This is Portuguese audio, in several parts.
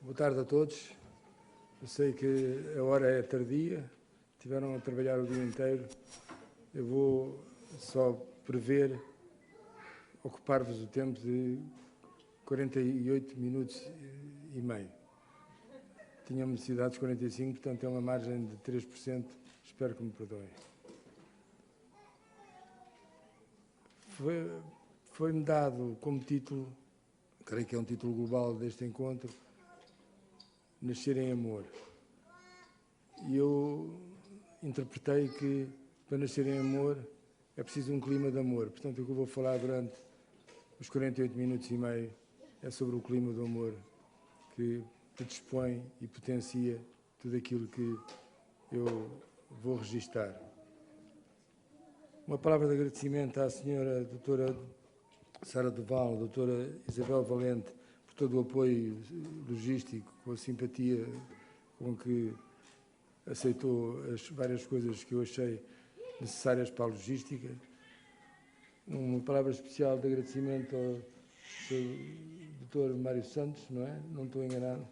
Boa tarde a todos. Eu sei que a hora é tardia, estiveram a trabalhar o dia inteiro. Eu vou só prever ocupar-vos o tempo de 48 minutos e meio. Tínhamos necessidade de 45, portanto é uma margem de 3%. Espero que me perdoem. Foi-me dado como título, creio que é um título global deste encontro, Nascer em Amor. E eu interpretei que para nascer em amor é preciso um clima de amor. Portanto, o que eu vou falar durante os 48 minutos e meio é sobre o clima do amor que dispõe e potencia tudo aquilo que eu vou registar. Uma palavra de agradecimento à senhora doutora Sara Duval, doutora Isabel Valente, por todo o apoio logístico, com a simpatia com que aceitou as várias coisas que eu achei necessárias para a logística. Uma palavra especial de agradecimento ao Dr. Mário Santos, não é? Não estou enganado.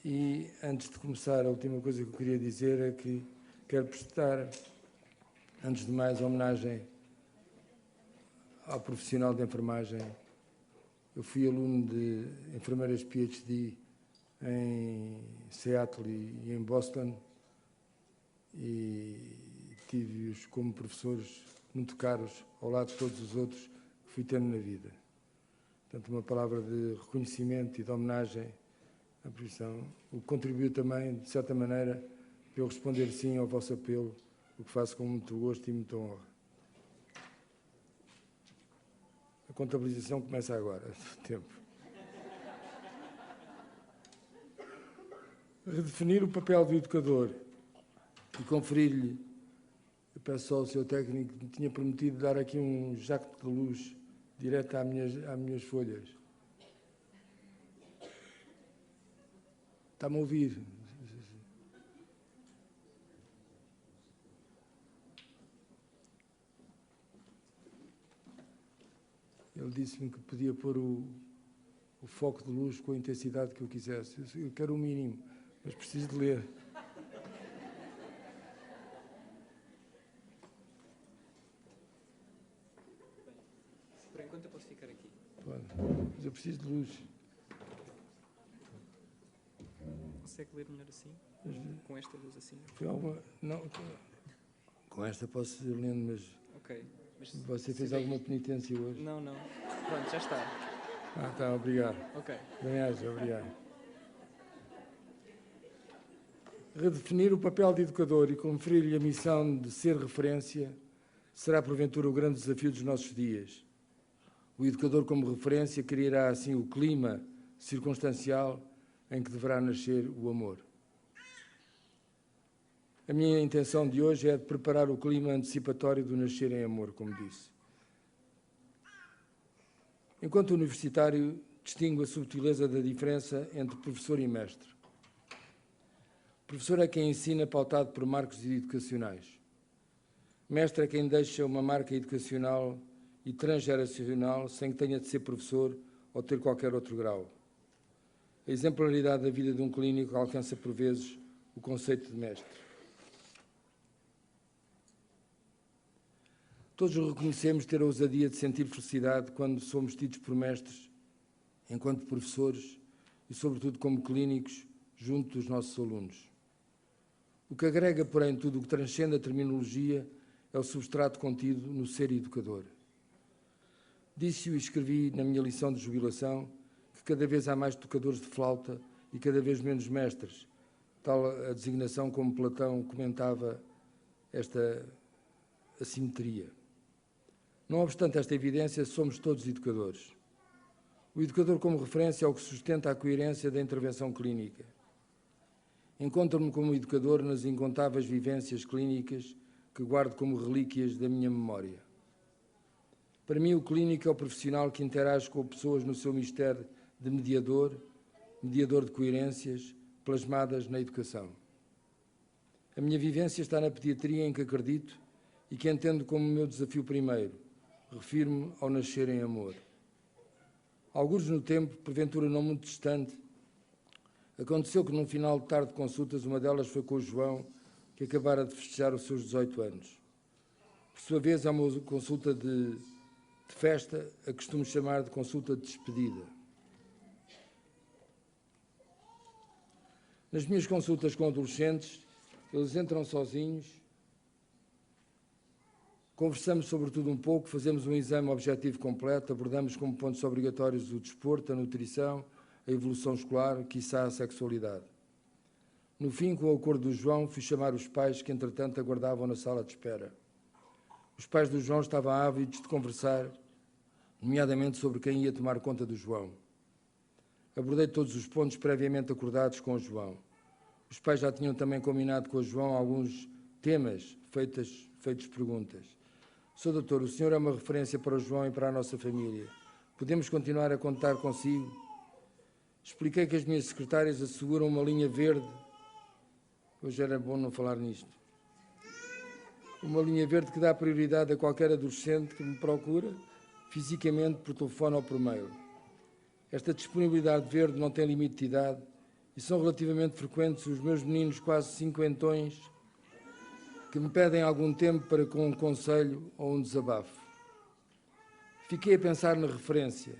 E, antes de começar, a última coisa que eu queria dizer é que quero prestar, antes de mais, homenagem ao profissional de enfermagem. Eu fui aluno de enfermeiras PhD em Seattle e em Boston e tive-os como professores muito caros ao lado de todos os outros que fui tendo na vida. Portanto, uma palavra de reconhecimento e de homenagem à profissão, o que contribuiu também, de certa maneira, para eu responder sim ao vosso apelo, o que faço com muito gosto e muita honra. A contabilização começa agora, tempo. Redefinir o papel do educador e conferir-lhe, eu peço só ao seu técnico, me tinha prometido dar aqui um jacto de luz direto às minhas folhas. Está-me a ouvir? Ele disse-me que podia pôr o foco de luz com a intensidade que eu quisesse. Eu quero o mínimo, mas preciso de ler. Por enquanto eu posso ficar aqui. Pode, mas eu preciso de luz. Consegue ler melhor assim? Com esta luz assim? Foi alguma... Não, com esta posso ir lendo, mas... Ok. Mas você fez alguma penitência hoje? Não. Pronto, já está. Ah, tá, obrigado. Ok. Bem-aja, obrigado. Redefinir o papel de educador e conferir-lhe a missão de ser referência será, porventura, o grande desafio dos nossos dias. O educador, como referência, criará, assim, o clima circunstancial em que deverá nascer o amor. A minha intenção de hoje é de preparar o clima antecipatório do nascer em amor, como disse. Enquanto universitário, distingo a subtileza da diferença entre professor e mestre. O professor é quem ensina pautado por marcos educacionais. Mestre é quem deixa uma marca educacional e transgeracional sem que tenha de ser professor ou ter qualquer outro grau. A exemplaridade da vida de um clínico alcança, por vezes, o conceito de mestre. Todos reconhecemos ter a ousadia de sentir felicidade quando somos tidos por mestres, enquanto professores e, sobretudo, como clínicos, junto dos nossos alunos. O que agrega, porém, tudo o que transcende a terminologia é o substrato contido no ser educador. Disse-o e escrevi na minha lição de jubilação que cada vez há mais tocadores de flauta e cada vez menos mestres, tal a designação como Platão comentava esta assimetria. Não obstante esta evidência, somos todos educadores. O educador como referência é o que sustenta a coerência da intervenção clínica. Encontro-me como educador nas incontáveis vivências clínicas que guardo como relíquias da minha memória. Para mim, o clínico é o profissional que interage com pessoas no seu mistério de mediador de coerências plasmadas na educação. A minha vivência está na pediatria em que acredito e que entendo como o meu desafio primeiro. Refiro-me ao nascer em amor. Alguns no tempo, porventura não muito distante, aconteceu que num final de tarde de consultas, uma delas foi com o João, que acabara de festejar os seus 18 anos. Por sua vez, é uma consulta de festa, a costumo chamar de consulta de despedida. Nas minhas consultas com adolescentes, eles entram sozinhos, conversamos sobre tudo um pouco, fazemos um exame objetivo completo, abordamos como pontos obrigatórios o desporto, a nutrição, a evolução escolar, quiçá a sexualidade. No fim, com o acordo do João, fui chamar os pais que, entretanto, aguardavam na sala de espera. Os pais do João estavam ávidos de conversar, nomeadamente sobre quem ia tomar conta do João. Abordei todos os pontos previamente acordados com o João. Os pais já tinham também combinado com o João alguns temas, feitas perguntas. Sr. Doutor, o senhor é uma referência para o João e para a nossa família. Podemos continuar a contar consigo? Expliquei que as minhas secretárias asseguram uma linha verde. Hoje era bom não falar nisto. Uma linha verde que dá prioridade a qualquer adolescente que me procura, fisicamente, por telefone ou por mail. Esta disponibilidade verde não tem limite de idade e são relativamente frequentes os meus meninos quase cinquentões que me pedem algum tempo para com um conselho ou um desabafo. Fiquei a pensar na referência,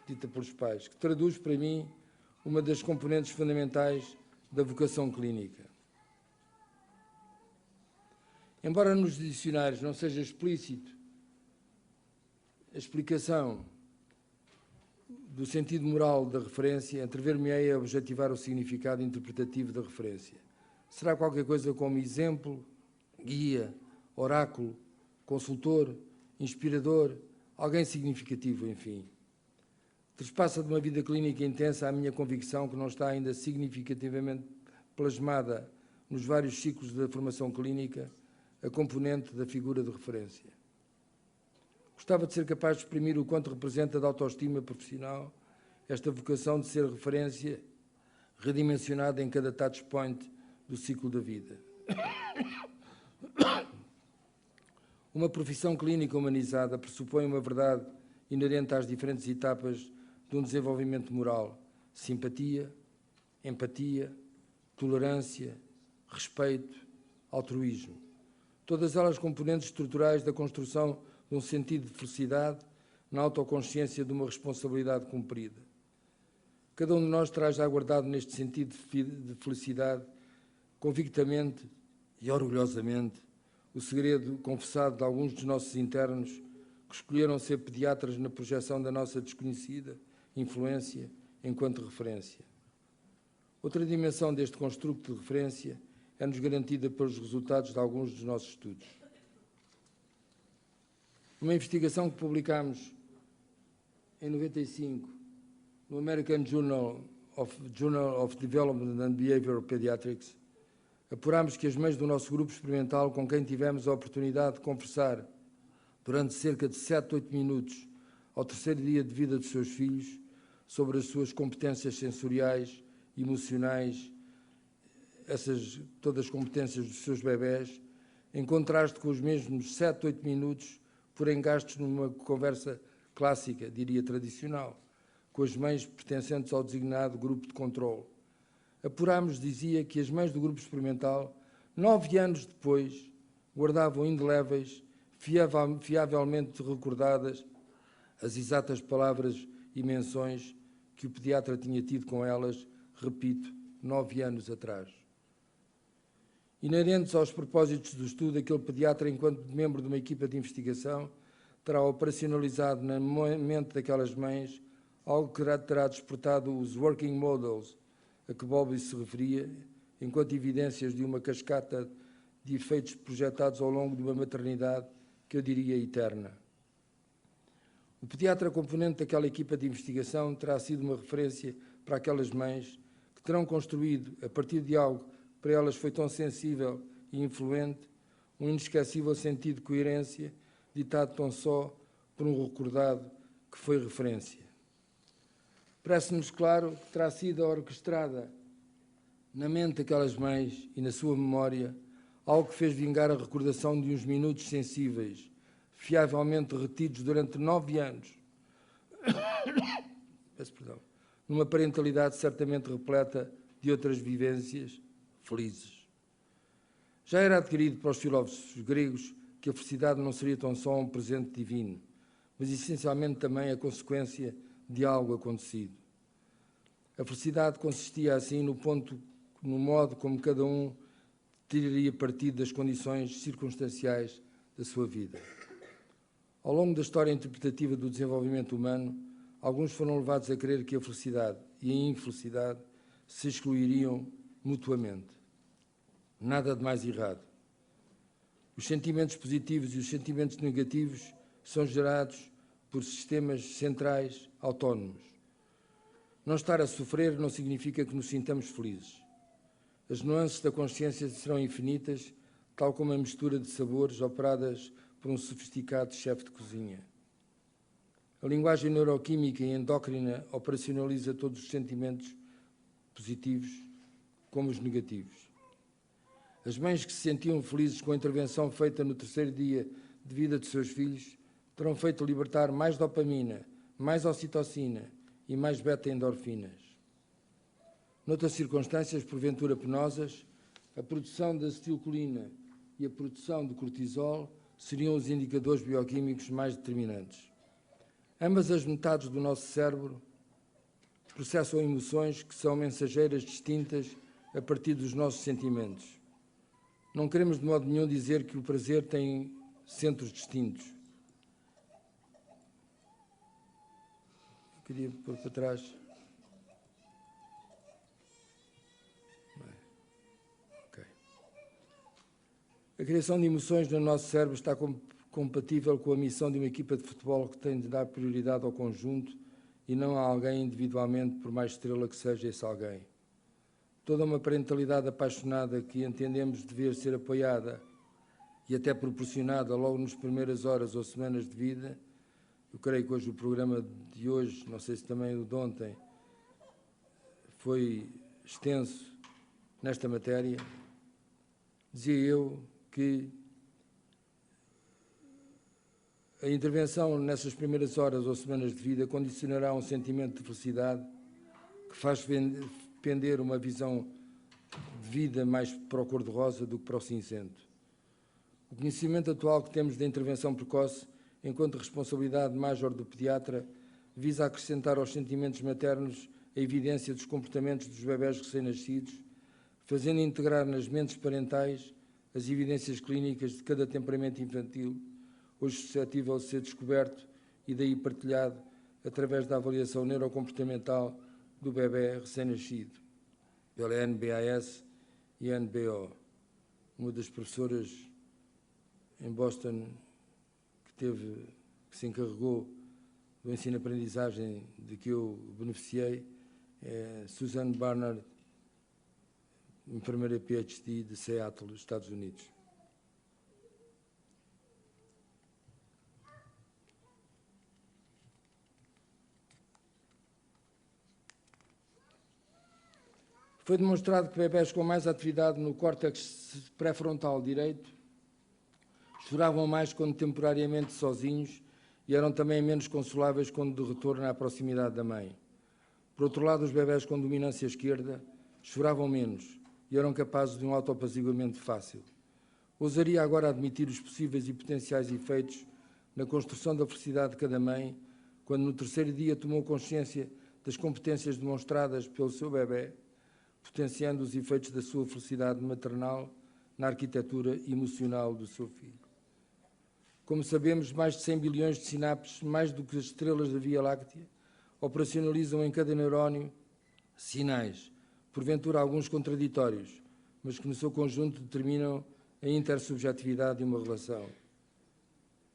dita pelos pais, que traduz para mim uma das componentes fundamentais da vocação clínica. Embora nos dicionários não seja explícito a explicação do sentido moral da referência, atrever-me-ei a objetivar o significado interpretativo da referência. Será qualquer coisa como exemplo, guia, oráculo, consultor, inspirador, alguém significativo, enfim. Trespassa de uma vida clínica intensa a minha convicção que não está ainda significativamente plasmada nos vários ciclos da formação clínica a componente da figura de referência. Gostava de ser capaz de exprimir o quanto representa da autoestima profissional esta vocação de ser referência redimensionada em cada touchpoint do ciclo da vida. Uma profissão clínica humanizada pressupõe uma verdade inerente às diferentes etapas de um desenvolvimento moral: simpatia, empatia, tolerância, respeito, altruísmo. Todas elas componentes estruturais da construção de um sentido de felicidade na autoconsciência de uma responsabilidade cumprida. Cada um de nós traz já guardado neste sentido de felicidade, convictamente e orgulhosamente, o segredo confessado de alguns dos nossos internos que escolheram ser pediatras na projeção da nossa desconhecida influência enquanto referência. Outra dimensão deste construto de referência é-nos garantida pelos resultados de alguns dos nossos estudos. Uma investigação que publicámos em 95 no American Journal of Development and Behavioral Pediatrics, apurámos que as mães do nosso grupo experimental, com quem tivemos a oportunidade de conversar durante cerca de 7 a 8 minutos ao terceiro dia de vida dos seus filhos, sobre as suas competências sensoriais, emocionais, todas as competências dos seus bebés, em contraste com os mesmos 7 a 8 minutos porém gastos numa conversa clássica, diria tradicional, com as mães pertencentes ao designado grupo de controle. Apurámos, dizia, que as mães do grupo experimental, 9 anos depois, guardavam indeléveis, fiavelmente recordadas, as exatas palavras e menções que o pediatra tinha tido com elas, repito, 9 anos atrás. Inerentes aos propósitos do estudo, aquele pediatra, enquanto membro de uma equipa de investigação, terá operacionalizado na mente daquelas mães algo que terá despertado os working models a que Bowlby se referia, enquanto evidências de uma cascata de efeitos projetados ao longo de uma maternidade que eu diria eterna. O pediatra componente daquela equipa de investigação terá sido uma referência para aquelas mães que terão construído, a partir de algo que para elas foi tão sensível e influente, um inesquecível sentido de coerência, ditado tão só por um recordado que foi referência. Parece-nos claro que terá sido orquestrada na mente daquelas mães e na sua memória algo que fez vingar a recordação de uns minutos sensíveis, fiavelmente retidos durante 9 anos, peço perdão, numa parentalidade certamente repleta de outras vivências felizes. Já era adquirido para os filósofos gregos que a felicidade não seria tão só um presente divino, mas essencialmente também a consequência de algo acontecido. A felicidade consistia assim no modo como cada um tiraria partido das condições circunstanciais da sua vida. Ao longo da história interpretativa do desenvolvimento humano, alguns foram levados a crer que a felicidade e a infelicidade se excluiriam mutuamente. Nada de mais errado. Os sentimentos positivos e os sentimentos negativos são gerados por sistemas centrais autónomos. Não estar a sofrer não significa que nos sintamos felizes. As nuances da consciência serão infinitas, tal como a mistura de sabores operadas por um sofisticado chefe de cozinha. A linguagem neuroquímica e endócrina operacionaliza todos os sentimentos positivos como os negativos. As mães que se sentiam felizes com a intervenção feita no terceiro dia de vida de seus filhos terão feito libertar mais dopamina, mais ocitocina e mais beta-endorfinas. Noutras circunstâncias, porventura penosas, a produção de acetilcolina e a produção de cortisol seriam os indicadores bioquímicos mais determinantes. Ambas as metades do nosso cérebro processam emoções que são mensageiras distintas a partir dos nossos sentimentos. Não queremos de modo nenhum dizer que o prazer tem centros distintos. Queria pôr para trás. Okay. A criação de emoções no nosso cérebro está compatível com a missão de uma equipa de futebol que tem de dar prioridade ao conjunto e não a alguém individualmente, por mais estrela que seja esse alguém. Toda uma parentalidade apaixonada que entendemos dever ser apoiada e até proporcionada logo nas primeiras horas ou semanas de vida. Eu creio que hoje o programa de hoje, não sei se também o de ontem, foi extenso nesta matéria. Dizia eu que a intervenção nessas primeiras horas ou semanas de vida condicionará um sentimento de felicidade que faz pender uma visão de vida mais para o cor-de-rosa do que para o cinzento. O conhecimento atual que temos da intervenção precoce, enquanto responsabilidade major do pediatra, visa acrescentar aos sentimentos maternos a evidência dos comportamentos dos bebés recém-nascidos, fazendo integrar nas mentes parentais as evidências clínicas de cada temperamento infantil, hoje suscetível de ser descoberto e daí partilhado através da avaliação neurocomportamental do bebé recém-nascido, pela NBAS e NBO. Uma das professoras em Boston que se encarregou do ensino-aprendizagem de que eu beneficiei é Suzanne Barnard, enfermeira PhD de Seattle, Estados Unidos. Foi demonstrado que bebés com mais atividade no córtex pré-frontal direito choravam mais quando temporariamente sozinhos e eram também menos consoláveis quando de retorno à proximidade da mãe. Por outro lado, os bebés com dominância esquerda choravam menos e eram capazes de um autoapaziguamento fácil. Ousaria agora admitir os possíveis e potenciais efeitos na construção da felicidade de cada mãe, quando no terceiro dia tomou consciência das competências demonstradas pelo seu bebé, potenciando os efeitos da sua felicidade maternal na arquitetura emocional do seu filho. Como sabemos, mais de 100 bilhões de sinapses, mais do que as estrelas da Via Láctea, operacionalizam em cada neurónio sinais, porventura alguns contraditórios, mas que no seu conjunto determinam a intersubjetividade de uma relação.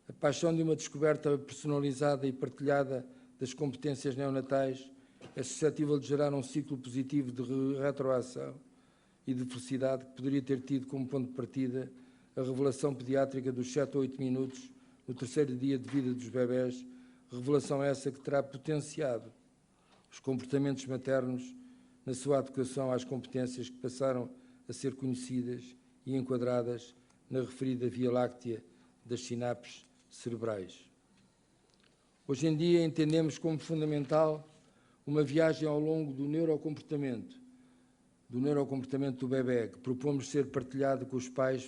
A paixão de uma descoberta personalizada e partilhada das competências neonatais é suscetível de gerar um ciclo positivo de retroação e de felicidade que poderia ter tido como ponto de partida a revelação pediátrica dos 7 a 8 minutos no terceiro dia de vida dos bebés, revelação essa que terá potenciado os comportamentos maternos na sua adequação às competências que passaram a ser conhecidas e enquadradas na referida Via Láctea das sinapses cerebrais. Hoje em dia entendemos como fundamental uma viagem ao longo do neurocomportamento do bebê, que propomos ser partilhado com os pais,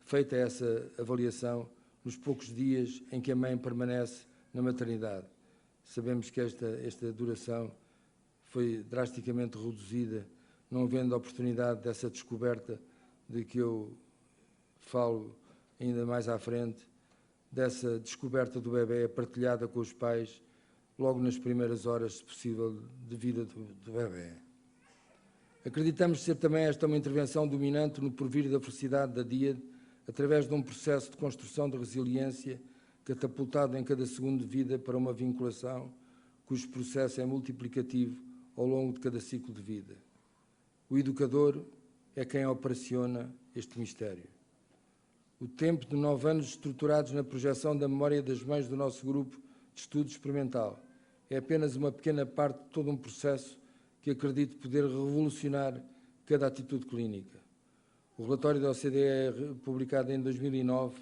feita essa avaliação, nos poucos dias em que a mãe permanece na maternidade. Sabemos que esta duração foi drasticamente reduzida, não havendo oportunidade dessa descoberta de que eu falo ainda mais à frente, dessa descoberta do bebê partilhada com os pais logo nas primeiras horas, se possível, de vida do bebê. Acreditamos ser também esta uma intervenção dominante no porvir da felicidade da DIAD, através de um processo de construção de resiliência catapultado em cada segundo de vida para uma vinculação cujo processo é multiplicativo ao longo de cada ciclo de vida. O educador é quem operaciona este mistério. O tempo de 9 anos estruturados na projeção da memória das mães do nosso grupo de estudo experimental é apenas uma pequena parte de todo um processo que acredito poder revolucionar cada atitude clínica. O relatório da OCDE, publicado em 2009,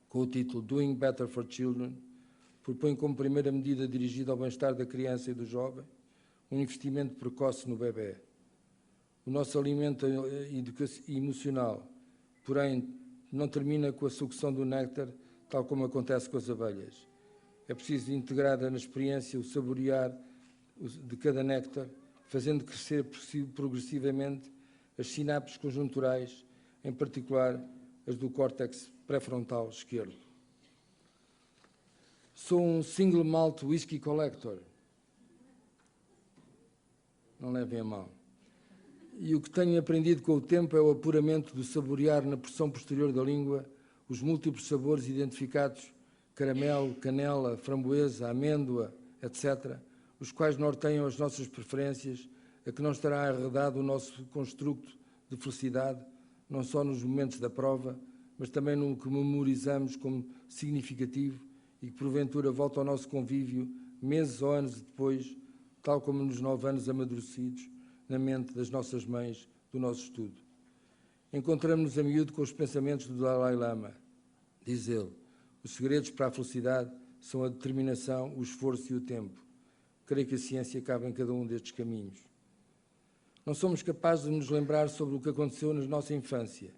com o título Doing Better for Children, propõe como primeira medida dirigida ao bem-estar da criança e do jovem um investimento precoce no bebê. O nosso alimento emocional, porém, não termina com a sucção do néctar, tal como acontece com as abelhas. É preciso integrar na experiência o saborear de cada néctar, fazendo crescer progressivamente as sinapses conjunturais, em particular as do córtex pré-frontal esquerdo. Sou um single malt whisky collector. Não levem a mal. E o que tenho aprendido com o tempo é o apuramento do saborear na porção posterior da língua os múltiplos sabores identificados, caramelo, canela, framboesa, amêndoa, etc., os quais norteiam as nossas preferências, a que não estará arredado o nosso construto de felicidade, não só nos momentos da prova, mas também no que memorizamos como significativo e que porventura volta ao nosso convívio meses ou anos depois, tal como nos 9 anos amadurecidos na mente das nossas mães do nosso estudo. Encontramos-nos a miúdo com os pensamentos do Dalai Lama. Diz ele, os segredos para a felicidade são a determinação, o esforço e o tempo. Creio que a ciência cabe em cada um destes caminhos. Não somos capazes de nos lembrar sobre o que aconteceu na nossa infância,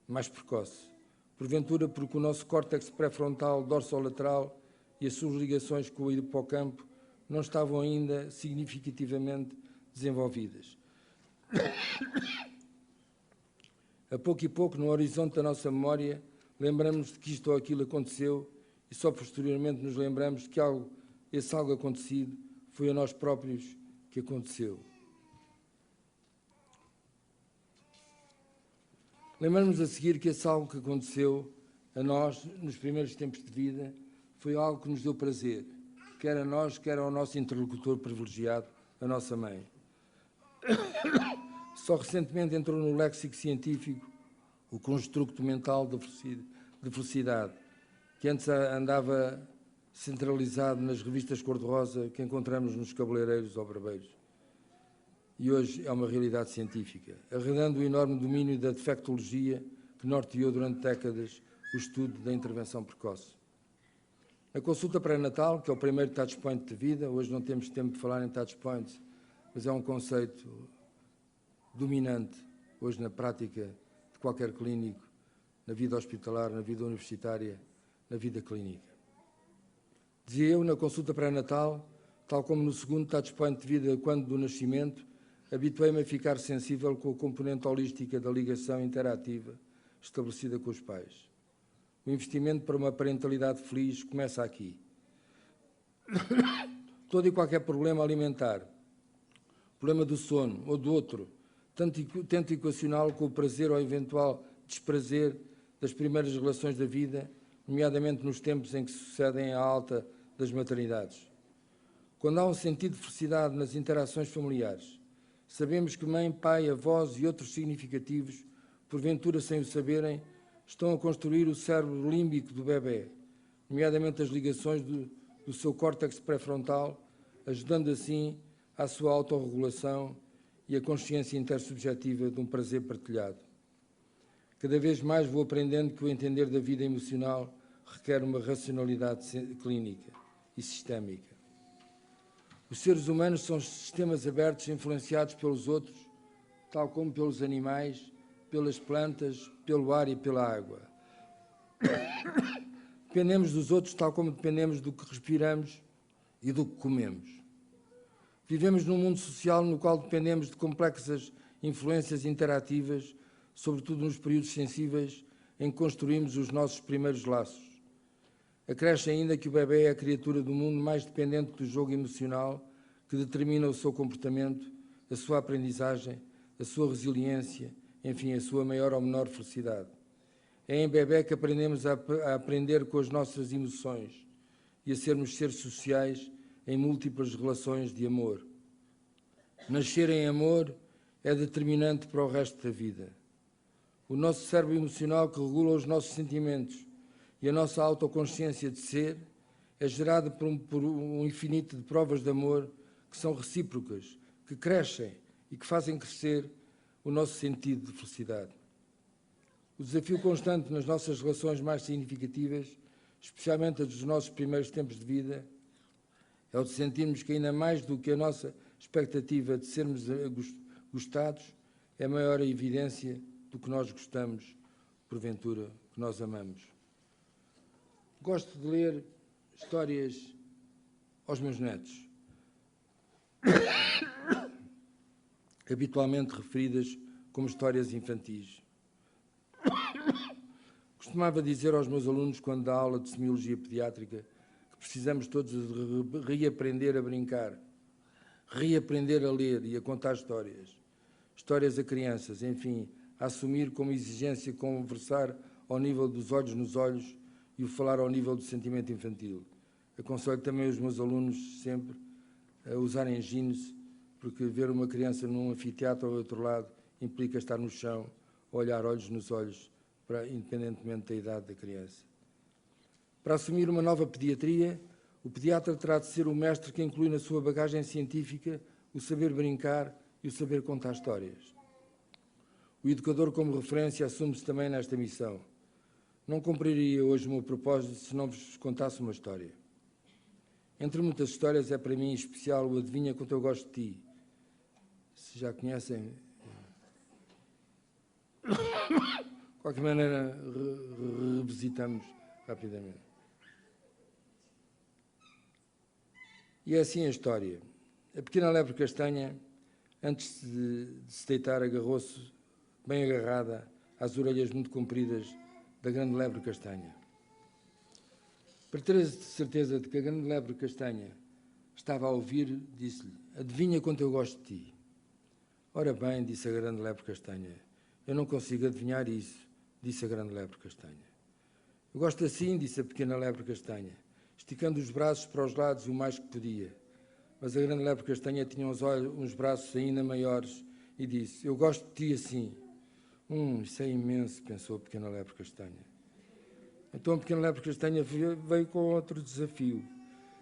mais precoce, porventura porque o nosso córtex pré-frontal dorsolateral e as suas ligações com o hipocampo não estavam ainda significativamente desenvolvidas. A pouco e pouco, no horizonte da nossa memória, lembramos de que isto ou aquilo aconteceu e só posteriormente nos lembramos de que esse algo acontecido foi a nós próprios que aconteceu. Lembramos a seguir que esse algo que aconteceu a nós, nos primeiros tempos de vida, foi algo que nos deu prazer, quer a nós, quer ao nosso interlocutor privilegiado, a nossa mãe. Só recentemente entrou no léxico científico o construto mental de felicidade, que antes andava centralizado nas revistas cor-de-rosa que encontramos nos cabeleireiros ou barbeiros. E hoje é uma realidade científica, arredando o enorme domínio da defectologia que norteou durante décadas o estudo da intervenção precoce. Na consulta pré-natal, que é o primeiro touchpoint de vida, hoje não temos tempo de falar em touchpoints, mas é um conceito dominante hoje na prática de qualquer clínico, na vida hospitalar, na vida universitária, na vida clínica. Dizia eu, na consulta pré-natal, tal como no segundo touchpoint de vida quando do nascimento, habituei-me a ficar sensível com a componente holística da ligação interativa estabelecida com os pais. O investimento para uma parentalidade feliz começa aqui. Todo e qualquer problema alimentar, problema do sono ou do outro, tanto equacioná-lo com o prazer ou eventual desprazer das primeiras relações da vida, nomeadamente nos tempos em que sucedem à alta das maternidades. Quando há um sentido de felicidade nas interações familiares, sabemos que mãe, pai, avós e outros significativos, porventura sem o saberem, estão a construir o cérebro límbico do bebê, nomeadamente as ligações do seu córtex pré-frontal, ajudando assim à sua autorregulação e a consciência intersubjetiva de um prazer partilhado. Cada vez mais vou aprendendo que o entender da vida emocional requer uma racionalidade clínica. e sistémica. Os seres humanos são sistemas abertos influenciados pelos outros, tal como pelos animais, pelas plantas, pelo ar e pela água. Dependemos dos outros tal como dependemos do que respiramos e do que comemos. Vivemos num mundo social no qual dependemos de complexas influências interativas, sobretudo nos períodos sensíveis em que construímos os nossos primeiros laços. Acresce ainda que o bebê é a criatura do mundo mais dependente do jogo emocional que determina o seu comportamento, a sua aprendizagem, a sua resiliência, enfim, a sua maior ou menor felicidade. É em bebê que aprendemos a aprender com as nossas emoções e a sermos seres sociais em múltiplas relações de amor. Nascer em amor é determinante para o resto da vida. O nosso cérebro emocional, que regula os nossos sentimentos e a nossa autoconsciência de ser, é gerado por um infinito de provas de amor que são recíprocas, que crescem e que fazem crescer o nosso sentido de felicidade. O desafio constante nas nossas relações mais significativas, especialmente as dos nossos primeiros tempos de vida, é o de sentirmos que ainda mais do que a nossa expectativa de sermos gostados, é maior a evidência do que nós gostamos, porventura, que nós amamos. Gosto de ler histórias aos meus netos, habitualmente referidas como histórias infantis. Costumava dizer aos meus alunos, quando dá aula de semiologia pediátrica, que precisamos todos de reaprender a brincar, reaprender a ler e a contar histórias. Histórias a crianças, enfim, a assumir como exigência conversar ao nível dos olhos nos olhos e o falar ao nível do sentimento infantil. Aconselho também os meus alunos sempre a usarem jeans, porque ver uma criança num anfiteatro ao outro lado implica estar no chão, olhar olhos nos olhos, independentemente da idade da criança. Para assumir uma nova pediatria, o pediatra terá de ser o mestre que inclui na sua bagagem científica o saber brincar e o saber contar histórias. O educador, como referência, assume-se também nesta missão. Não cumpriria hoje o meu propósito se não vos contasse uma história. Entre muitas histórias, é para mim especial o Adivinha Quanto Eu Gosto de Ti. Se já conhecem... De qualquer maneira, revisitamos rapidamente. E é assim a história. A pequena lebre castanha, antes de se deitar, agarrou-se bem agarrada às orelhas muito compridas da grande lebre castanha. Para ter a certeza de que a grande lebre castanha estava a ouvir, disse-lhe: adivinha quanto eu gosto de ti. Ora bem, disse a grande lebre castanha, eu não consigo adivinhar isso, disse a grande lebre castanha. Eu gosto assim, disse a pequena lebre castanha, esticando os braços para os lados o mais que podia. Mas a grande lebre castanha tinha uns braços ainda maiores e disse: eu gosto de ti assim. Isso é imenso, pensou a pequena lebre castanha. Então a pequena lebre castanha veio com outro desafio.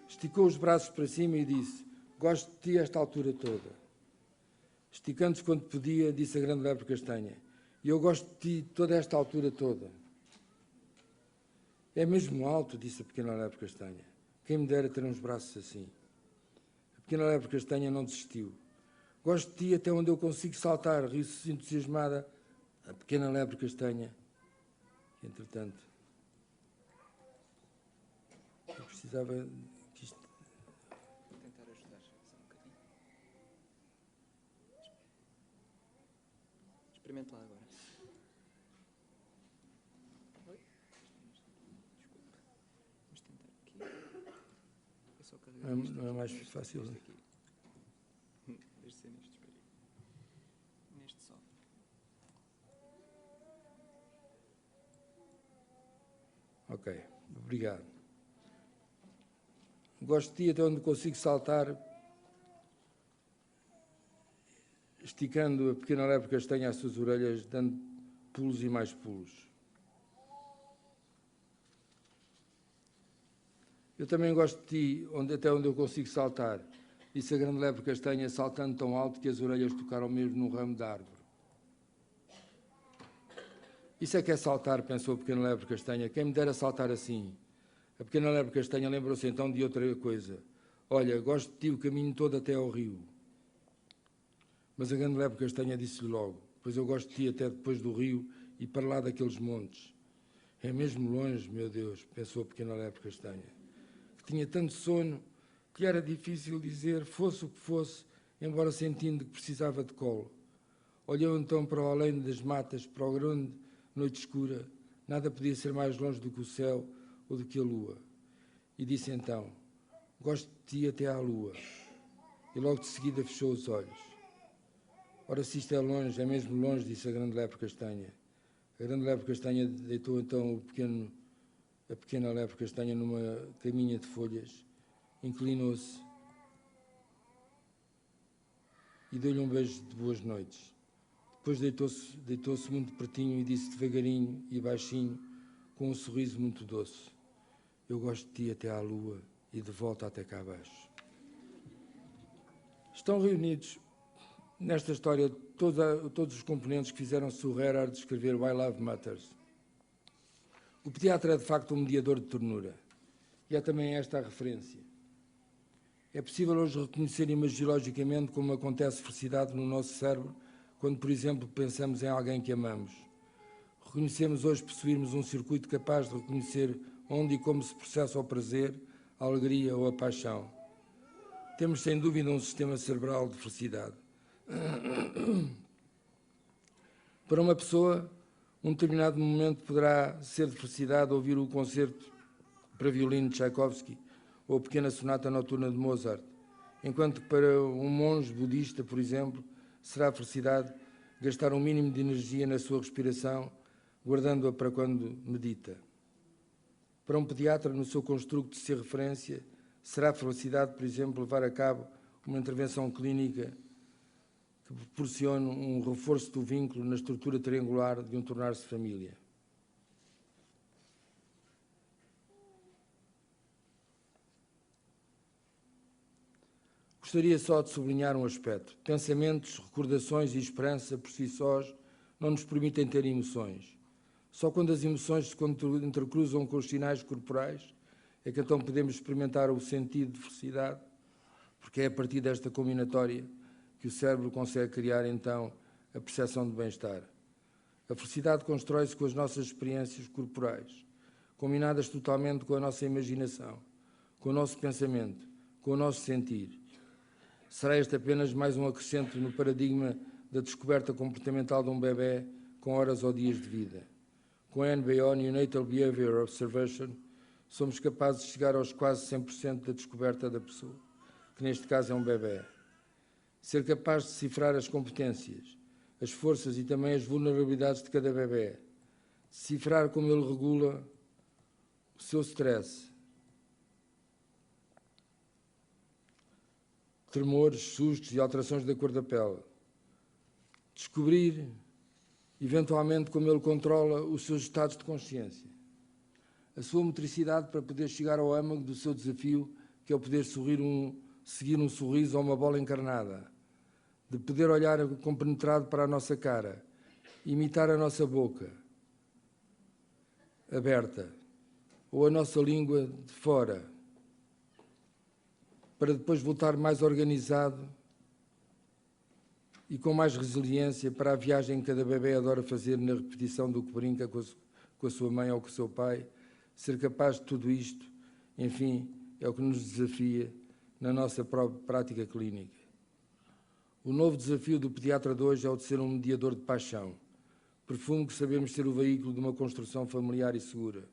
Esticou os braços para cima e disse: gosto de ti esta altura toda. Esticando-se quando podia, disse a grande lebre castanha: e eu gosto de ti toda esta altura toda. É mesmo alto, disse a pequena lebre castanha. Quem me dera ter uns braços assim. A pequena lebre castanha não desistiu. Gosto de ti até onde eu consigo saltar, riu-se entusiasmada a pequena lebre castanha. Entretanto, eu precisava que isto... Vou tentar ajudar só um bocadinho. Experimente lá agora. Oi? Desculpa. Vamos tentar aqui. É só carregar isto. Não é mais fácil? Este aqui. Deve ser neste espelho. Neste só. Ok, obrigado. Gosto de ti até onde consigo saltar, esticando a pequena lebre castanha às suas orelhas, dando pulos e mais pulos. Eu também gosto de ti até onde eu consigo saltar, disse a grande lebre castanha, saltando tão alto que as orelhas tocaram mesmo num ramo da árvore. Isso é que é saltar, pensou a pequena lebre castanha, quem me dera saltar assim. A pequena lebre castanha lembrou-se então de outra coisa. Olha, gosto de ti o caminho todo até ao rio. Mas a grande lebre castanha disse-lhe logo, pois eu gosto de ti até depois do rio e para lá daqueles montes. É mesmo longe, meu Deus, pensou a pequena lebre castanha, que tinha tanto sono que era difícil dizer, fosse o que fosse, embora sentindo que precisava de colo. Olhou então para o além das matas, para o grande noite escura, nada podia ser mais longe do que o céu ou do que a lua. E disse então, gosto de ti até à lua. E logo de seguida fechou os olhos. Ora, se isto é longe, é mesmo longe, disse a grande lebre castanha. A grande lebre castanha deitou então a pequena lebre castanha numa caminha de folhas, inclinou-se e deu-lhe um beijo de boas noites. Depois deitou-se muito pertinho e disse devagarinho e baixinho, com um sorriso muito doce, eu gosto de ti até à lua e de volta até cá abaixo. Estão reunidos nesta história todos os componentes que fizeram Sue Gerhardt escrever Why Love Matters. O pediatra é de facto um mediador de ternura, e é também esta a referência. É possível hoje reconhecer imagiologicamente como acontece felicidade no nosso cérebro quando, por exemplo, pensamos em alguém que amamos. Reconhecemos hoje possuirmos um circuito capaz de reconhecer onde e como se processa o prazer, a alegria ou a paixão. Temos, sem dúvida, um sistema cerebral de felicidade. Para uma pessoa, um determinado momento poderá ser de felicidade ouvir o concerto para violino de Tchaikovsky ou a pequena sonata noturna de Mozart, enquanto que para um monge budista, por exemplo, será felicidade gastar um mínimo de energia na sua respiração, guardando-a para quando medita. Para um pediatra, no seu construto de ser referência, será felicidade, por exemplo, levar a cabo uma intervenção clínica que proporcione um reforço do vínculo na estrutura triangular de um tornar-se família. Gostaria só de sublinhar um aspecto. Pensamentos, recordações e esperança, por si sós, não nos permitem ter emoções. Só quando as emoções se intercruzam com os sinais corporais é que então podemos experimentar o sentido de felicidade, porque é a partir desta combinatória que o cérebro consegue criar então a percepção de bem-estar. A felicidade constrói-se com as nossas experiências corporais, combinadas totalmente com a nossa imaginação, com o nosso pensamento, com o nosso sentir. Será este apenas mais um acrescento no paradigma da descoberta comportamental de um bebê com horas ou dias de vida. Com a NBO, Neonatal Behavior Observation, somos capazes de chegar aos quase 100% da descoberta da pessoa, que neste caso é um bebê. Ser capaz de decifrar as competências, as forças e também as vulnerabilidades de cada bebê. Decifrar como ele regula o seu stress, tremores, sustos e alterações da cor da pele. Descobrir, eventualmente, como ele controla os seus estados de consciência. A sua motricidade para poder chegar ao âmago do seu desafio, que é o poder seguir um sorriso ou uma bola encarnada. De poder olhar compenetrado para a nossa cara, imitar a nossa boca aberta, ou a nossa língua de fora, para depois voltar mais organizado e com mais resiliência para a viagem que cada bebê adora fazer na repetição do que brinca com a sua mãe ou com o seu pai. Ser capaz de tudo isto, enfim, é o que nos desafia na nossa própria prática clínica. O novo desafio do pediatra de hoje é o de ser um mediador de paixão. Presumo que sabemos ser o veículo de uma construção familiar e segura.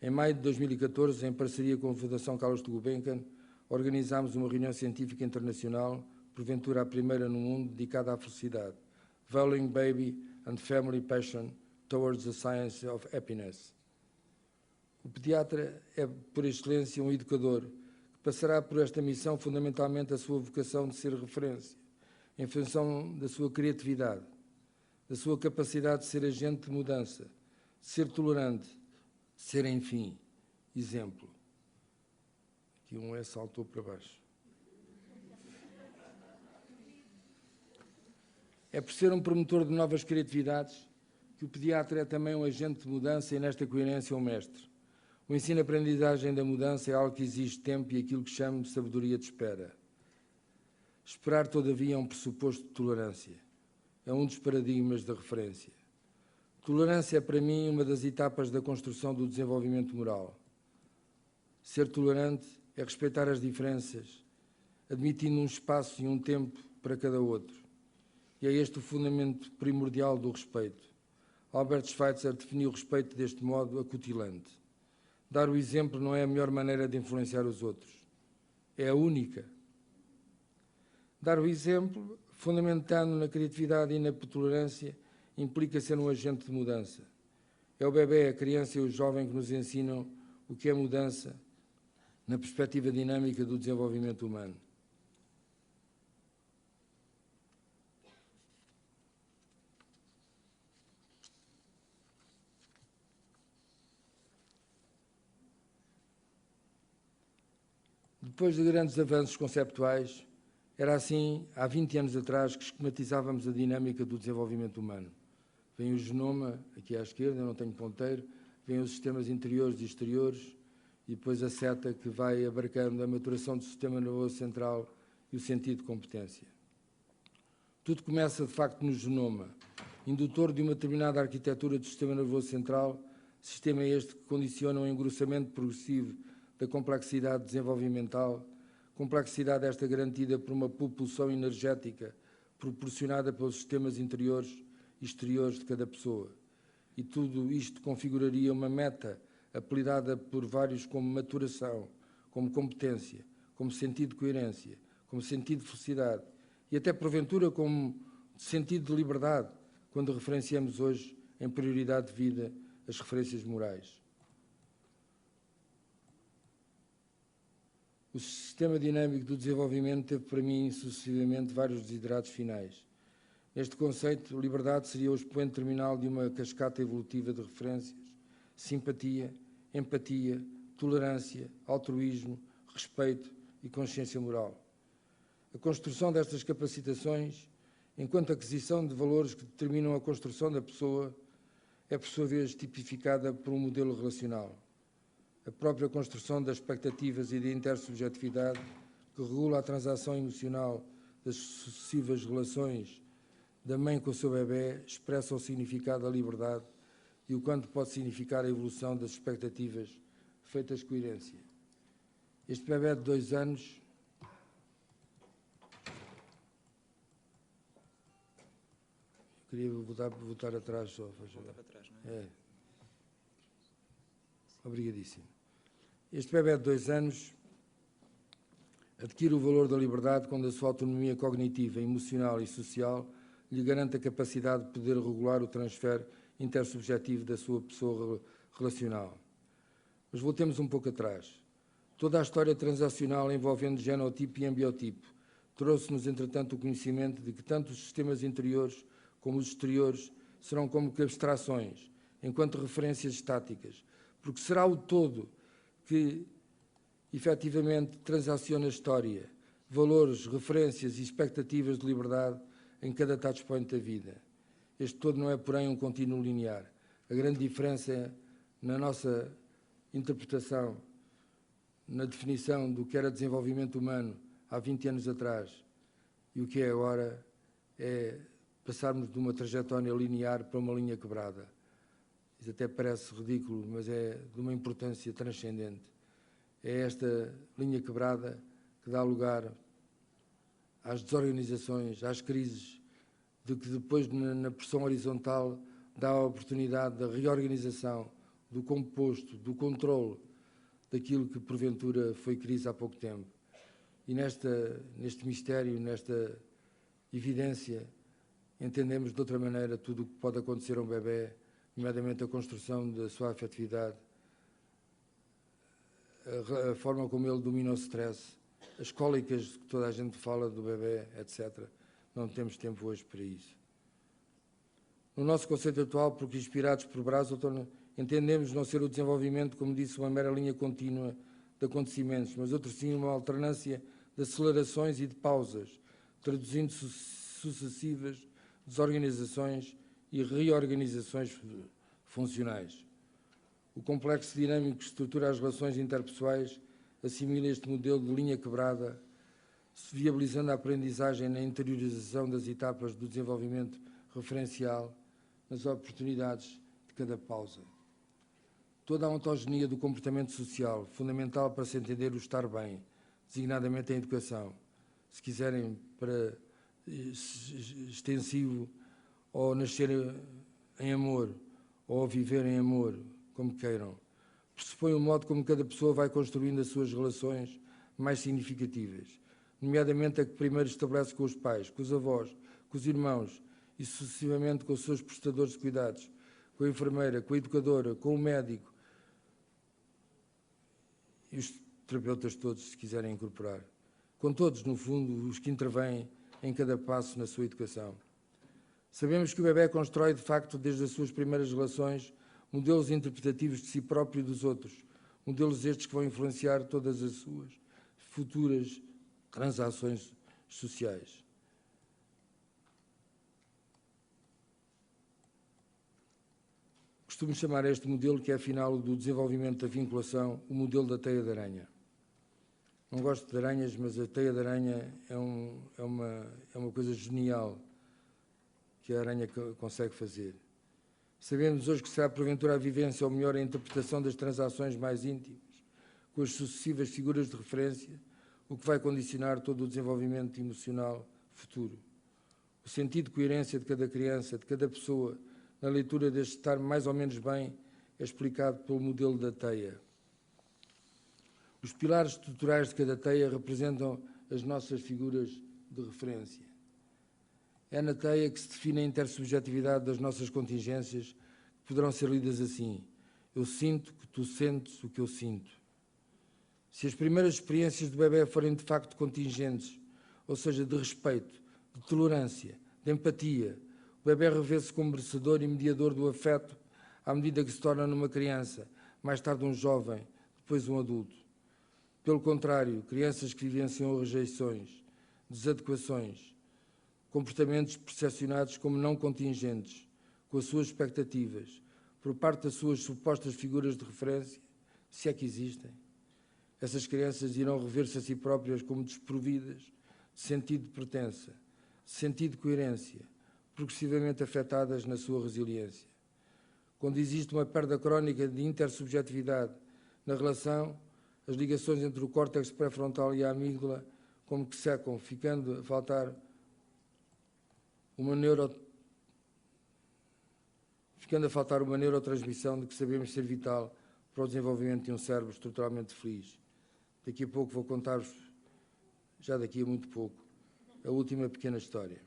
Em maio de 2014, em parceria com a Fundação Carlos de Gulbenkian, organizámos uma reunião científica internacional, porventura a primeira no mundo, dedicada à felicidade. Valuing Baby and Family Passion Towards the Science of Happiness. O pediatra é, por excelência, um educador, que passará por esta missão fundamentalmente a sua vocação de ser referência, em função da sua criatividade, da sua capacidade de ser agente de mudança, de ser tolerante, de ser, enfim, exemplo. Aqui um E saltou para baixo. É por ser um promotor de novas criatividades que o pediatra é também um agente de mudança e, nesta coerência, um mestre. O ensino-aprendizagem da mudança é algo que exige tempo e aquilo que chamo de sabedoria de espera. Esperar, todavia, é um pressuposto de tolerância. É um dos paradigmas da referência. Tolerância é, para mim, uma das etapas da construção do desenvolvimento moral. Ser tolerante é respeitar as diferenças, admitindo um espaço e um tempo para cada outro. E é este o fundamento primordial do respeito. Albert Schweitzer definiu o respeito deste modo acutilante. Dar o exemplo não é a melhor maneira de influenciar os outros. É a única. Dar o exemplo, fundamentando na criatividade e na tolerância, implica ser um agente de mudança. É o bebê, a criança e o jovem que nos ensinam o que é mudança na perspectiva dinâmica do desenvolvimento humano. Depois de grandes avanços conceptuais, era assim, há 20 anos atrás, que esquematizávamos a dinâmica do desenvolvimento humano. Vem o genoma, aqui à esquerda, eu não tenho ponteiro, vem os sistemas interiores e exteriores, e depois a seta que vai abarcando a maturação do sistema nervoso central e o sentido de competência. Tudo começa, de facto, no genoma, indutor de uma determinada arquitetura do sistema nervoso central, sistema este que condiciona um engrossamento progressivo da complexidade desenvolvimental, complexidade esta garantida por uma propulsão energética proporcionada pelos sistemas interiores e exteriores de cada pessoa. E tudo isto configuraria uma meta apelidada por vários como maturação, como competência, como sentido de coerência, como sentido de felicidade e até, porventura, como sentido de liberdade, quando referenciamos hoje, em prioridade de vida, as referências morais. O sistema dinâmico do desenvolvimento teve para mim, sucessivamente, vários desiderados finais. Este conceito, liberdade, seria o expoente terminal de uma cascata evolutiva de referências, simpatia, empatia, tolerância, altruísmo, respeito e consciência moral. A construção destas capacitações, enquanto aquisição de valores que determinam a construção da pessoa, é, por sua vez, tipificada por um modelo relacional. A própria construção das expectativas e da intersubjetividade que regula a transação emocional das sucessivas relações da mãe com o seu bebê expressa o significado da liberdade e o quanto pode significar a evolução das expectativas feitas de coerência. Este bebê de 2 anos queria voltar atrás só. Voltar para trás, não é? É. Obrigadíssimo. Este bebê de 2 anos adquire o valor da liberdade quando a sua autonomia cognitiva, emocional e social lhe garante a capacidade de poder regular o transfer intersubjetivo da sua pessoa relacional. Mas voltemos um pouco atrás. Toda a história transacional envolvendo genotipo e embiotipo trouxe-nos, entretanto, o conhecimento de que tanto os sistemas interiores como os exteriores serão como que abstrações, enquanto referências estáticas, porque será o todo que, efetivamente, transaciona a história, valores, referências e expectativas de liberdade em cada touchpoint da vida. Este todo não é, porém, um contínuo linear. A grande diferença na nossa interpretação, na definição do que era desenvolvimento humano há 20 anos atrás e o que é agora, é passarmos de uma trajetória linear para uma linha quebrada. Isso até parece ridículo, mas é de uma importância transcendente. É esta linha quebrada que dá lugar às desorganizações, às crises, de que depois, na pressão horizontal, dá a oportunidade da reorganização, do composto, do controle daquilo que, porventura, foi crise há pouco tempo. E neste mistério, nesta evidência, entendemos de outra maneira tudo o que pode acontecer a um bebê, nomeadamente a construção da sua afetividade, a forma como ele domina o stress, as cólicas que toda a gente fala do bebê, etc. Não temos tempo hoje para isso. No nosso conceito atual, porque inspirados por Brazelton, entendemos não ser o desenvolvimento, como disse, uma mera linha contínua de acontecimentos, mas outro sim uma alternância de acelerações e de pausas, traduzindo sucessivas desorganizações e reorganizações funcionais. O complexo dinâmico que estrutura as relações interpessoais assimila este modelo de linha quebrada, viabilizando a aprendizagem na interiorização das etapas do desenvolvimento referencial, nas oportunidades de cada pausa. Toda a ontogenia do comportamento social, fundamental para se entender o estar bem, designadamente a educação, se quiserem para extensivo, ou nascer em amor, ou viver em amor, como queiram, pressupõe o modo como cada pessoa vai construindo as suas relações mais significativas, nomeadamente a que primeiro estabelece com os pais, com os avós, com os irmãos e sucessivamente com os seus prestadores de cuidados, com a enfermeira, com a educadora, com o médico e os terapeutas todos, se quiserem incorporar. Com todos, no fundo, os que intervêm em cada passo na sua educação. Sabemos que o bebé constrói, de facto, desde as suas primeiras relações, modelos interpretativos de si próprio e dos outros, modelos estes que vão influenciar todas as suas futuras transações sociais. Costumo chamar este modelo, que é afinal do desenvolvimento da vinculação, o modelo da teia de aranha. Não gosto de aranhas, mas a teia de aranha é uma coisa genial que a aranha consegue fazer. Sabemos hoje que será porventura a vivência, ou melhor, a interpretação das transações mais íntimas, com as sucessivas figuras de referência, o que vai condicionar todo o desenvolvimento emocional futuro. O sentido de coerência de cada criança, de cada pessoa, na leitura deste estar mais ou menos bem, é explicado pelo modelo da teia. Os pilares estruturais de cada teia representam as nossas figuras de referência. É na teia que se define a intersubjetividade das nossas contingências, que poderão ser lidas assim: eu sinto que tu sentes o que eu sinto. Se as primeiras experiências do bebé forem de facto contingentes, ou seja, de respeito, de tolerância, de empatia, o bebé revê-se como merecedor e mediador do afeto à medida que se torna numa criança, mais tarde um jovem, depois um adulto. Pelo contrário, crianças que vivenciam rejeições, desadequações, comportamentos percepcionados como não contingentes, com as suas expectativas, por parte das suas supostas figuras de referência, se é que existem. Essas crianças irão rever-se a si próprias como desprovidas de sentido de pertença, de sentido de coerência, progressivamente afetadas na sua resiliência. Quando existe uma perda crónica de intersubjetividade na relação, as ligações entre o córtex pré-frontal e a amígdala como que secam, ficando a faltar uma neurotransmissão de que sabemos ser vital para o desenvolvimento de um cérebro estruturalmente feliz. Daqui a pouco vou contar-vos, já daqui a muito pouco, a última pequena história.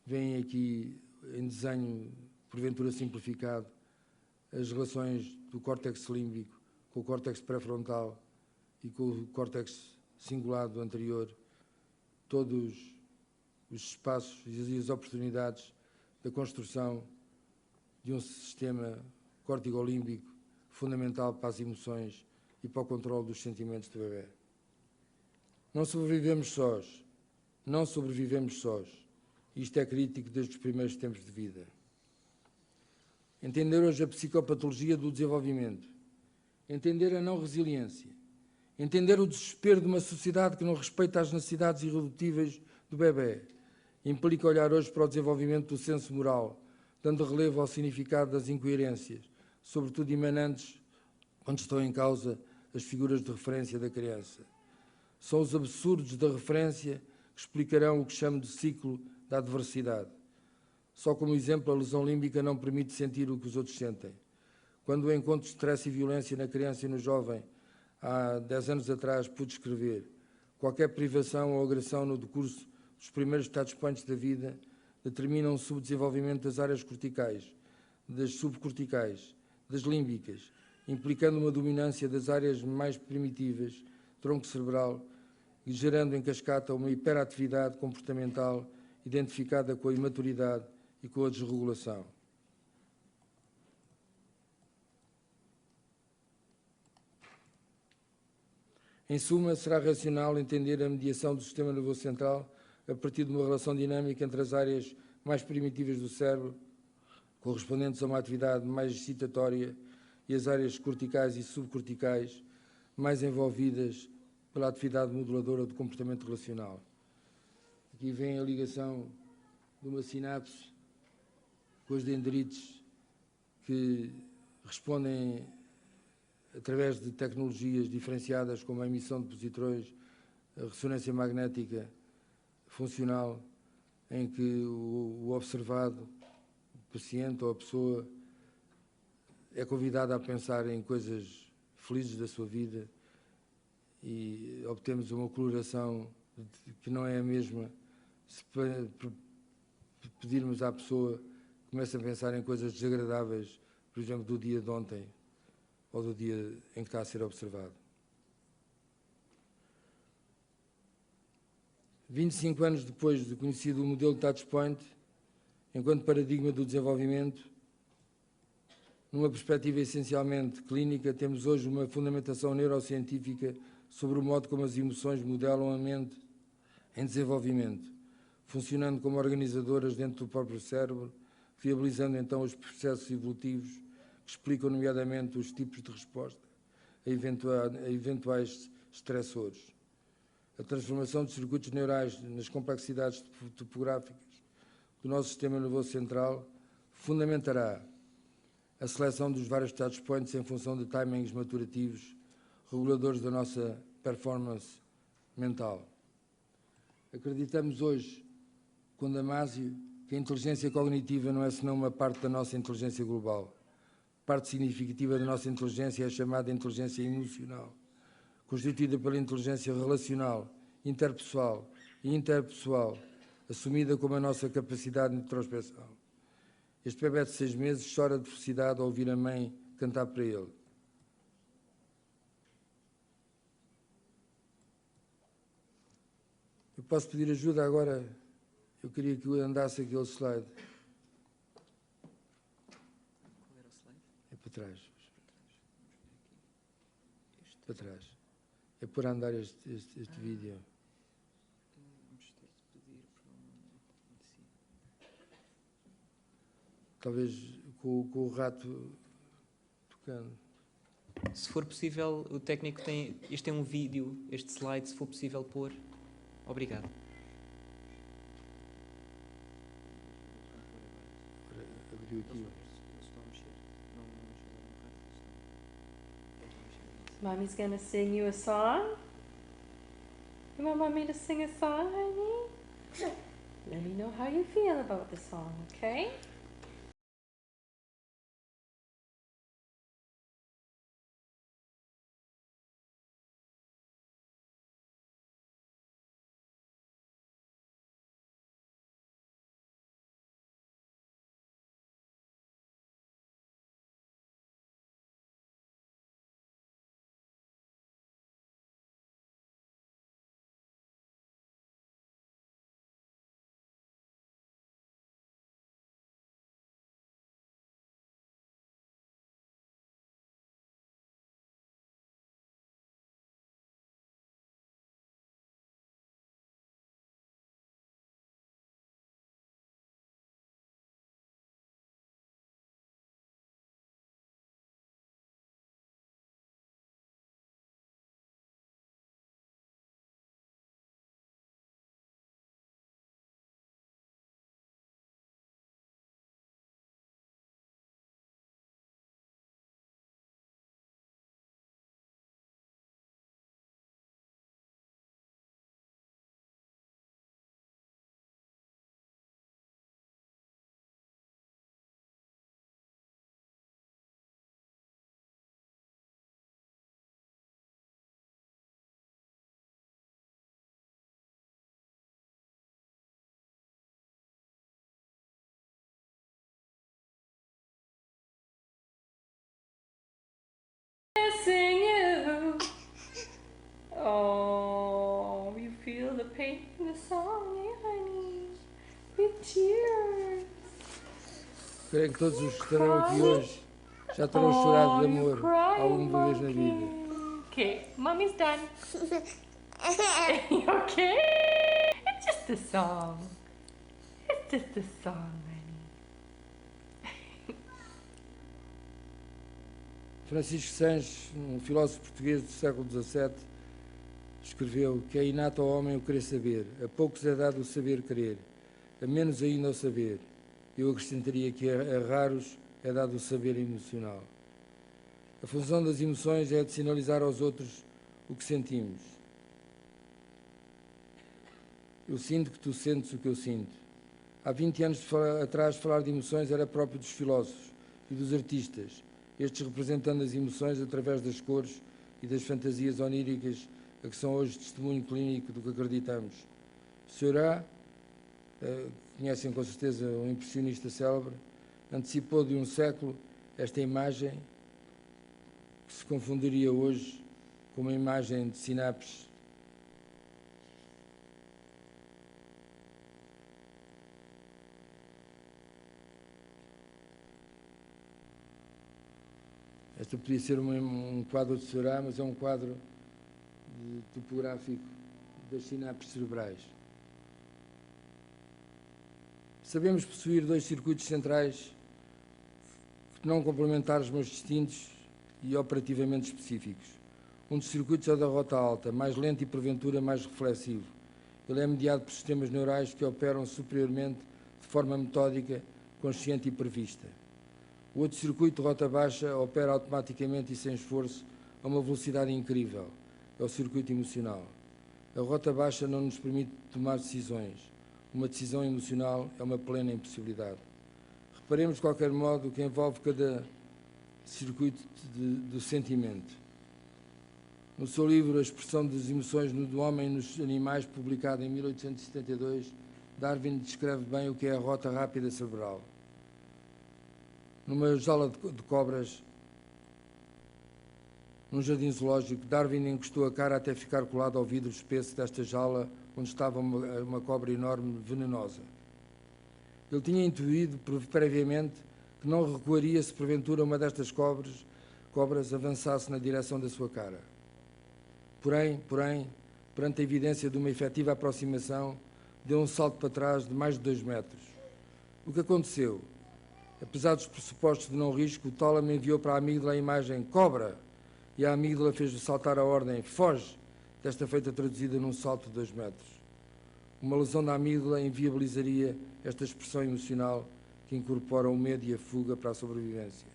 Vêm aqui em desenho, porventura simplificado, as relações do córtex límbico com o córtex pré-frontal e com o córtex cingulado anterior, todos os espaços e as oportunidades da construção de um sistema corticolímbico fundamental para as emoções e para o controle dos sentimentos do bebé. Não sobrevivemos sós. Não sobrevivemos sós. Isto é crítico desde os primeiros tempos de vida. Entender hoje a psicopatologia do desenvolvimento. Entender a não resiliência. Entender o desespero de uma sociedade que não respeita as necessidades irredutíveis do bebé. Implica olhar hoje para o desenvolvimento do senso moral, dando relevo ao significado das incoerências, sobretudo emanantes quando estão em causa as figuras de referência da criança. São os absurdos da referência que explicarão o que chamo de ciclo da adversidade. Só como exemplo, a lesão límbica não permite sentir o que os outros sentem. Quando o encontro de stress e violência na criança e no jovem, há 10 anos atrás, pude escrever: qualquer privação ou agressão no decurso dos primeiros touchpoints da vida determina um subdesenvolvimento das áreas corticais, das subcorticais, das límbicas, implicando uma dominância das áreas mais primitivas, tronco cerebral, e gerando em cascata uma hiperatividade comportamental identificada com a imaturidade e com a desregulação. Em suma, será racional entender a mediação do sistema nervoso central a partir de uma relação dinâmica entre as áreas mais primitivas do cérebro, correspondentes a uma atividade mais excitatória, e as áreas corticais e subcorticais mais envolvidas pela atividade moduladora do comportamento relacional. Aqui vem a ligação de uma sinapse com os dendritos que respondem através de tecnologias diferenciadas como a emissão de positrões, a ressonância magnética funcional, em que o observado, o paciente ou a pessoa é convidado a pensar em coisas felizes da sua vida e obtemos uma coloração que não é a mesma se pedirmos à pessoa que comece a pensar em coisas desagradáveis, por exemplo, do dia de ontem ou do dia em que está a ser observado. 25 anos depois de conhecido o modelo Touchpoint, enquanto paradigma do desenvolvimento, numa perspectiva essencialmente clínica, temos hoje uma fundamentação neurocientífica sobre o modo como as emoções modelam a mente em desenvolvimento, funcionando como organizadoras dentro do próprio cérebro, viabilizando então os processos evolutivos que explicam nomeadamente os tipos de resposta a eventuais estressores. A transformação de circuitos neurais nas complexidades topográficas do nosso sistema nervoso central fundamentará a seleção dos vários touchpoints em função de timings maturativos, reguladores da nossa performance mental. Acreditamos hoje, com Damasio, que a inteligência cognitiva não é senão uma parte da nossa inteligência global. Parte significativa da nossa inteligência é a chamada inteligência emocional, constituída pela inteligência relacional, interpessoal e interpessoal, assumida como a nossa capacidade de introspeção. Este bebé de 6 meses chora de felicidade ao ouvir a mãe cantar para ele. Eu posso pedir ajuda agora? Eu queria que eu andasse aquele slide. Qual era o slide? É para trás. Para trás. É por andar este vídeo. Vamos ter de pedir para um... Talvez com o rato tocando. Se for possível, o técnico tem... Este é um vídeo, este slide, se for possível pôr. Obrigado. Abriu aqui. Mommy's gonna sing you a song. You want Mommy to sing a song, honey? Let me know how you feel about the song, okay? Missing you. Oh, you feel the pain in the song, eh, honey? With tears. Creio que todos os que estarão aqui hoje já terão chorado de amor alguma vez na vida. Okay, Mommy's done. You okay? It's just a song. It's just a song, honey. Francisco Sanches, um filósofo português do século XVII, escreveu que é inato ao homem o querer saber, a poucos é dado o saber querer, a menos ainda o saber. Eu acrescentaria que a raros é dado o saber emocional. A função das emoções é a de sinalizar aos outros o que sentimos. Eu sinto que tu sentes o que eu sinto. Há 20 anos atrás, falar de emoções era próprio dos filósofos e dos artistas, estes representando as emoções através das cores e das fantasias oníricas a que são hoje testemunho clínico do que acreditamos. Seurat, conhecem com certeza um impressionista célebre, antecipou de um século esta imagem que se confundiria hoje com uma imagem de sinapses. Esta podia ser um quadro de Seurat, mas é um quadro topográfico das sinapses cerebrais. Sabemos possuir dois circuitos centrais não complementares, mas distintos e operativamente específicos. Um dos circuitos é o da rota alta, mais lento e porventura mais reflexivo. Ele é mediado por sistemas neurais que operam superiormente de forma metódica, consciente e prevista. O outro circuito de rota baixa opera automaticamente e sem esforço a uma velocidade incrível. É o circuito emocional. A rota baixa não nos permite tomar decisões. Uma decisão emocional é uma plena impossibilidade. Reparemos, de qualquer modo, o que envolve cada circuito do sentimento. No seu livro A Expressão das Emoções do Homem nos Animais, publicado em 1872, Darwin descreve bem o que é a rota rápida cerebral. Numa jaula de cobras, num jardim zoológico, Darwin encostou a cara até ficar colado ao vidro espesso desta jaula, onde estava uma cobra enorme, venenosa. Ele tinha intuído previamente que não recuaria se porventura uma destas cobras avançasse na direção da sua cara. Porém, perante a evidência de uma efetiva aproximação, deu um salto para trás de mais de 2 metros. O que aconteceu? Apesar dos pressupostos de não risco, o tálamo enviou para a amígdala a imagem cobra e a amígdala fez saltar a ordem foge, desta feita traduzida num salto de 2 metros. Uma lesão da amígdala inviabilizaria esta expressão emocional que incorpora o medo e a fuga para a sobrevivência.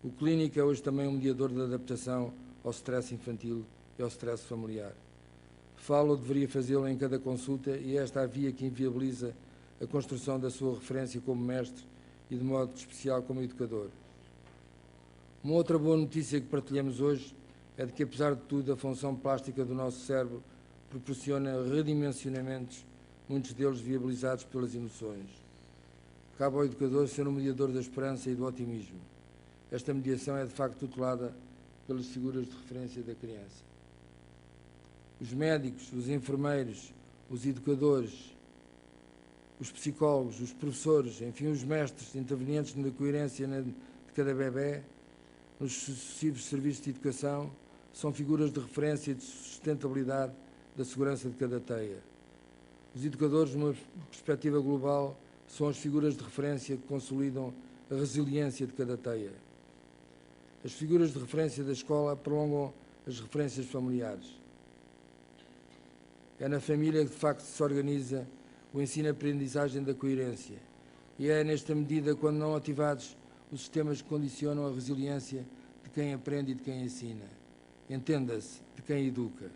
O clínico é hoje também um mediador de adaptação ao stress infantil e ao stress familiar. Fala ou deveria fazê-lo em cada consulta e é esta a via que inviabiliza a construção da sua referência como mestre e, de modo especial, como educador. Uma outra boa notícia que partilhamos hoje é de que, apesar de tudo, a função plástica do nosso cérebro proporciona redimensionamentos, muitos deles viabilizados pelas emoções. Cabe ao educador ser um mediador da esperança e do otimismo. Esta mediação é, de facto, tutelada pelas figuras de referência da criança. Os médicos, os enfermeiros, os educadores, os psicólogos, os professores, enfim, os mestres intervenientes na coerência de cada bebé, nos sucessivos serviços de educação, são figuras de referência e de sustentabilidade da segurança de cada teia. Os educadores, numa perspectiva global, são as figuras de referência que consolidam a resiliência de cada teia. As figuras de referência da escola prolongam as referências familiares. É na família que, de facto, se organiza o ensino-aprendizagem da coerência. E é nesta medida, quando não ativados, os sistemas que condicionam a resiliência de quem aprende e de quem ensina. Entenda-se, de quem educa.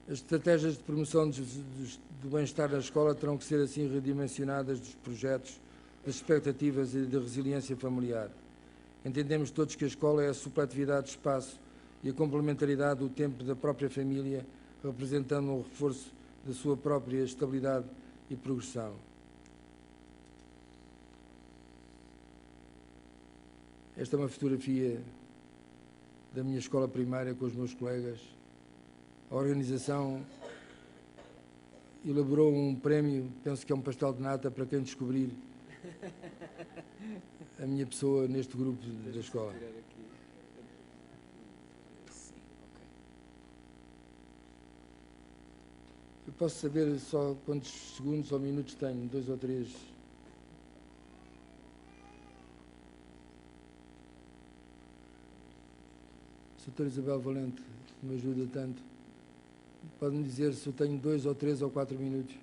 As estratégias de promoção do bem-estar na escola terão que ser assim redimensionadas dos projetos, das expectativas e da resiliência familiar. Entendemos todos que a escola é a supletividade de espaço e a complementaridade do tempo da própria família, representando um reforço da sua própria estabilidade e progressão. Esta é uma fotografia da minha escola primária com os meus colegas. A organização elaborou um prémio, penso que é um pastel de nata, para quem descobrir a minha pessoa neste grupo da escola. Eu posso saber só quantos segundos ou minutos tenho? 2 ou 3? Doutora Isabel Valente, que me ajuda tanto, pode-me dizer se eu tenho 2 ou 3 ou 4 minutos?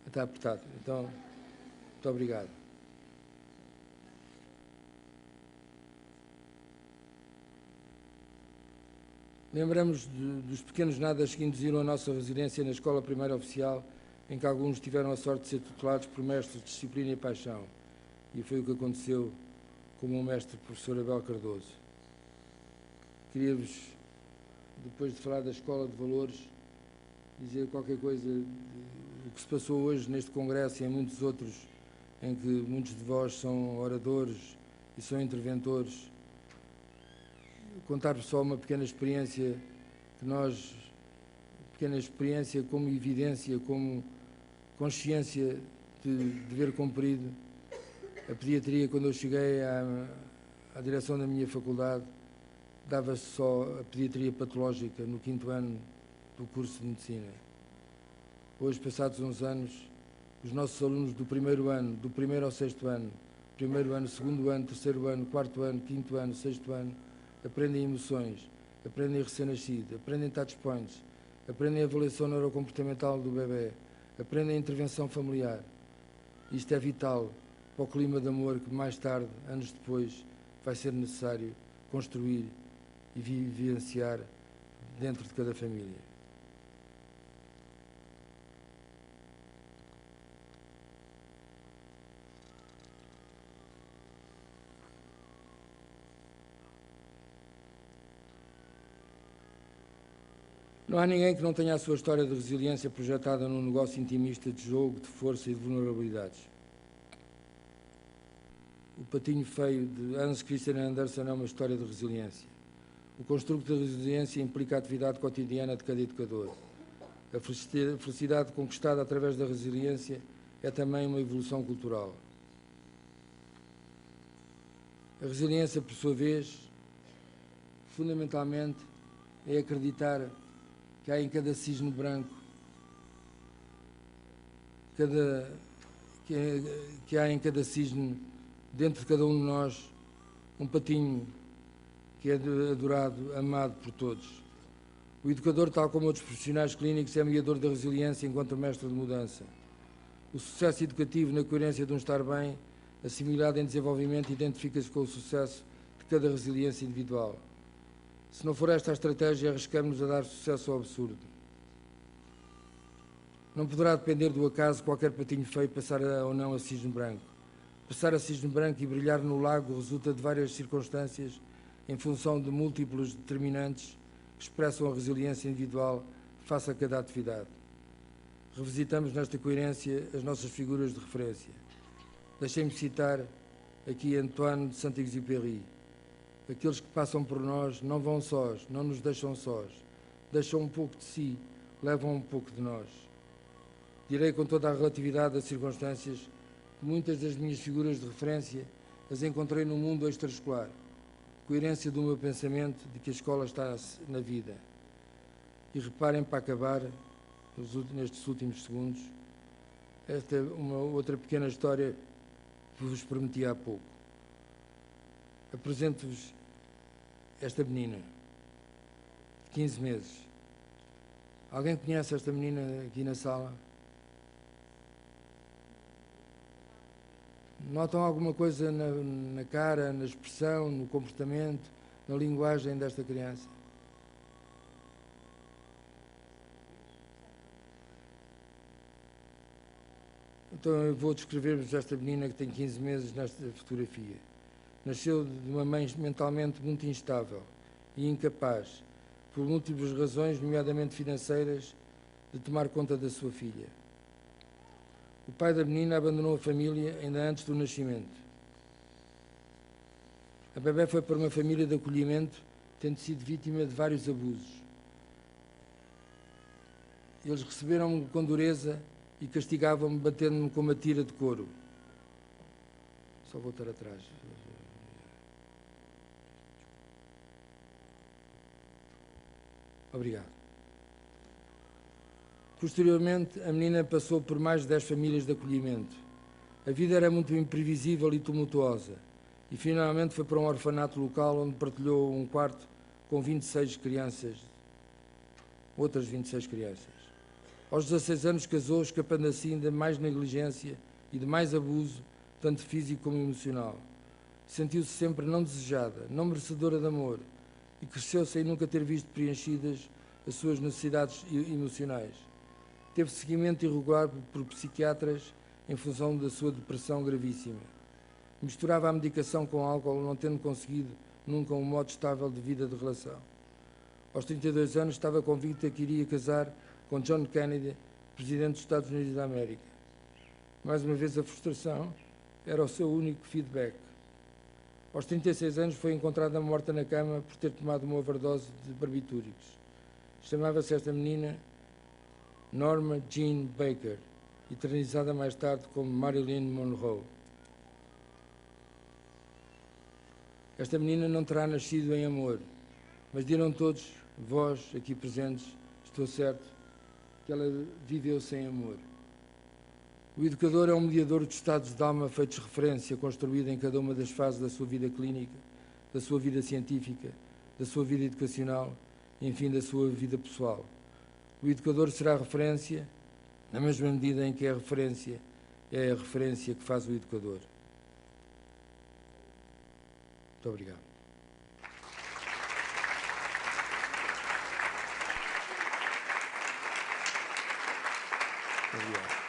Está apertado. Então, muito obrigado. Lembramos dos pequenos nadas que induziram a nossa residência na Escola Primária Oficial, em que alguns tiveram a sorte de ser tutelados por mestres de disciplina e paixão. E foi o que aconteceu com o meu mestre, professor Abel Cardoso. Queria-vos, depois de falar da Escola de Valores, dizer qualquer coisa do que se passou hoje neste congresso e em muitos outros, em que muitos de vós são oradores e são interventores. Contar-vos só uma pequena experiência como evidência, como consciência de dever cumprido. A pediatria, quando eu cheguei à direção da minha faculdade, dava-se só a pediatria patológica no 5º ano do curso de medicina. Hoje, passados uns anos, os nossos alunos do 1º ano, do 1º ao 6º ano, 1º ano, 2º ano, 3º ano, 4º ano, 5º ano, 6º ano, aprendem emoções, aprendem recém-nascido, aprendem touch points, aprendem avaliação neurocomportamental do bebê, aprendem intervenção familiar. Isto é vital para o clima de amor que mais tarde, anos depois, vai ser necessário construir e vivenciar dentro de cada família. Não há ninguém que não tenha a sua história de resiliência projetada num negócio intimista de jogo, de força e de vulnerabilidades. O Patinho Feio, de Hans Christian Andersen, é uma história de resiliência. O construto da resiliência implica a atividade cotidiana de cada educador. A felicidade conquistada através da resiliência é também uma evolução cultural. A resiliência, por sua vez, fundamentalmente, é acreditar que há em cada cisne branco, que há em cada cisne, dentro de cada um de nós, um patinho que é adorado, amado por todos. O educador, tal como outros profissionais clínicos, é mediador da resiliência enquanto mestre de mudança. O sucesso educativo na coerência de um estar bem, assimilado em desenvolvimento, identifica-se com o sucesso de cada resiliência individual. Se não for esta a estratégia, arriscamos a dar sucesso ao absurdo. Não poderá depender do acaso qualquer patinho feio passar ou não a cisne branco. Passar a cisne branco e brilhar no lago resulta de várias circunstâncias em função de múltiplos determinantes que expressam a resiliência individual face a cada atividade. Revisitamos nesta coerência as nossas figuras de referência. Deixem-me citar aqui Antoine de Saint-Exupéry. Aqueles que passam por nós não vão sós, não nos deixam sós. Deixam um pouco de si, levam um pouco de nós. Direi com toda a relatividade das circunstâncias que muitas das minhas figuras de referência as encontrei no mundo extraescolar. Coerência do meu pensamento de que a escola está na vida. E reparem, para acabar, nestes últimos segundos, esta é uma outra pequena história que vos prometi há pouco. Apresento-vos esta menina, de 15 meses. Alguém conhece esta menina aqui na sala? Notam alguma coisa na cara, na expressão, no comportamento, na linguagem desta criança? Então eu vou descrever-vos esta menina que tem 15 meses nesta fotografia. Nasceu de uma mãe mentalmente muito instável e incapaz, por múltiplas razões, nomeadamente financeiras, de tomar conta da sua filha. O pai da menina abandonou a família ainda antes do nascimento. A bebé foi para uma família de acolhimento, tendo sido vítima de vários abusos. Eles receberam-me com dureza e castigavam-me batendo-me com uma tira de couro. Só voltar atrás. Obrigado. Posteriormente, a menina passou por mais de 10 famílias de acolhimento. A vida era muito imprevisível e tumultuosa, e finalmente foi para um orfanato local onde partilhou um quarto com 26 crianças, outras 26 crianças. Aos 16 anos casou, escapando assim de mais negligência e de mais abuso, tanto físico como emocional. Sentiu-se sempre não desejada, não merecedora de amor, e cresceu sem nunca ter visto preenchidas as suas necessidades emocionais. Teve seguimento irregular por psiquiatras em função da sua depressão gravíssima. Misturava a medicação com álcool, não tendo conseguido nunca um modo estável de vida de relação. Aos 32 anos estava convicta que iria casar com John Kennedy, presidente dos Estados Unidos da América. Mais uma vez a frustração era o seu único feedback. Aos 36 anos foi encontrada morta na cama por ter tomado uma overdose de barbitúricos. Chamava-se esta menina Norma Jean Baker, eternizada mais tarde como Marilyn Monroe. Esta menina não terá nascido em amor, mas dirão todos, vós aqui presentes, estou certo, que ela viveu sem amor. O educador é um mediador de estados de alma feitos referência, construído em cada uma das fases da sua vida clínica, da sua vida científica, da sua vida educacional e, enfim, da sua vida pessoal. O educador será referência na mesma medida em que a referência é a referência que faz o educador. Muito obrigado. Obrigado.